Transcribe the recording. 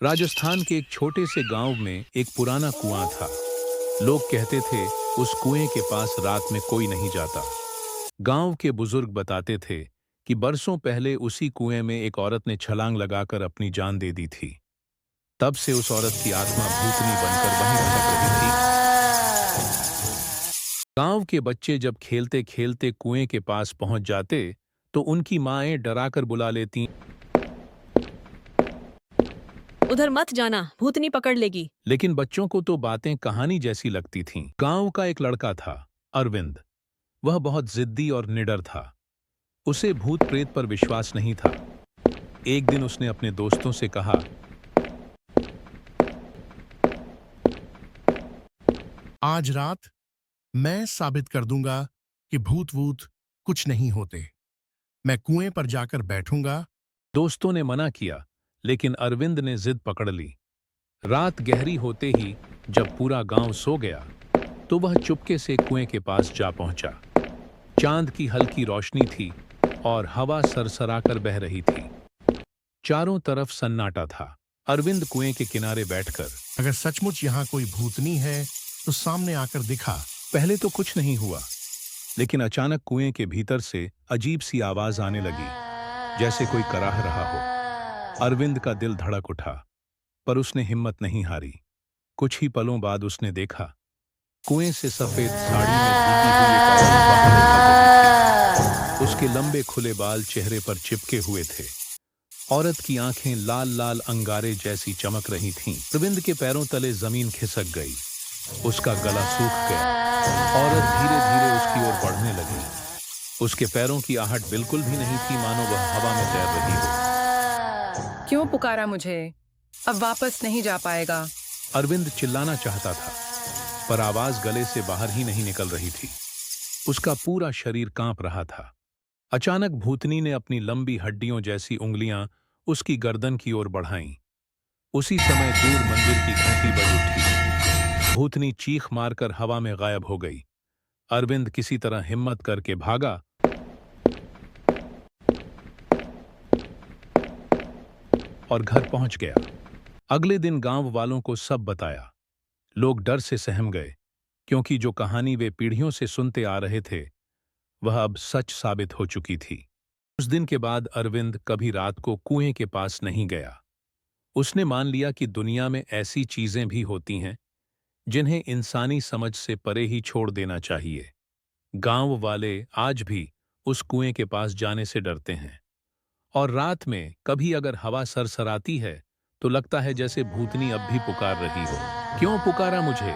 राजस्थान के एक छोटे से गांव में एक पुराना कुआं था। लोग कहते थे उस कुएं के पास रात में कोई नहीं जाता। गांव के बुजुर्ग बताते थे कि बरसों पहले उसी कुएं में एक औरत ने छलांग लगाकर अपनी जान दे दी थी। तब से उस औरत की आत्मा भूतनी बनकर वहीं भटक रही थी। गांव के बच्चे जब खेलते खेलते कुएं के पास पहुंच जाते तो उनकी माएं डराकर बुला लेती। उधर मत जाना, भूतनी पकड़ लेगी। लेकिन बच्चों को तो बातें कहानी जैसी लगती थीं। गांव का एक लड़का था, अरविंद। वह बहुत जिद्दी और निडर था। उसे भूत प्रेत पर विश्वास नहीं था। एक दिन उसने अपने दोस्तों से कहा, आज रात मैं साबित कर दूंगा कि भूत वूत कुछ नहीं होते। मैं कुएं पर जाकर बैठूंगा। दोस्तों ने मना किया, लेकिन अरविंद ने जिद पकड़ ली। रात गहरी होते ही जब पूरा गांव सो गया तो वह चुपके से कुएं के पास जा पहुंचा। चांद की हल्की रोशनी थी और हवा सरसराकर बह रही थी। चारों तरफ सन्नाटा था। अरविंद कुएं के किनारे बैठकर, अगर सचमुच यहाँ कोई भूतनी है तो सामने आकर दिखा। पहले तो कुछ नहीं हुआ, लेकिन अचानक कुएं के भीतर से अजीब सी आवाज आने लगी, जैसे कोई कराह रहा हो। अरविंद का दिल धड़क उठा, पर उसने हिम्मत नहीं हारी। कुछ ही पलों बाद उसने देखा, कुएं से सफेद साड़ी में भीगी हुई एक औरत बाहर निकल रही थी। उसके लंबे खुले बाल चेहरे पर चिपके हुए थे। औरत की आंखें लाल लाल अंगारे जैसी चमक रही थीं। अरविंद के पैरों तले जमीन खिसक गई। उसका गला सूख गया। औरत धीरे धीरे उसकी ओर बढ़ने लगी। उसके पैरों की आहट बिल्कुल भी नहीं थी, मानो वह हवा में तैर रही हो। क्यों पुकारा मुझे? अब वापस नहीं जा पाएगा। अरविंद चिल्लाना चाहता था, पर आवाज गले से बाहर ही नहीं निकल रही थी। उसका पूरा शरीर कांप रहा था। अचानक भूतनी ने अपनी लंबी हड्डियों जैसी उंगलियां उसकी गर्दन की ओर बढ़ाईं। उसी समय दूर मंदिर की घंटी बज उठी। भूतनी चीख मारकर हवा में गायब हो गई। अरविंद किसी तरह हिम्मत करके भागा और घर पहुंच गया। अगले दिन गांव वालों को सब बताया। लोग डर से सहम गए, क्योंकि जो कहानी वे पीढ़ियों से सुनते आ रहे थे वह अब सच साबित हो चुकी थी। उस दिन के बाद अरविंद कभी रात को कुएं के पास नहीं गया। उसने मान लिया कि दुनिया में ऐसी चीजें भी होती हैं जिन्हें इंसानी समझ से परे ही छोड़ देना चाहिए। गांव वाले आज भी उस कुएं के पास जाने से डरते हैं, और रात में कभी अगर हवा सरसराती है तो लगता है जैसे भूतनी अब भी पुकार रही हो। क्यों पुकारा मुझे?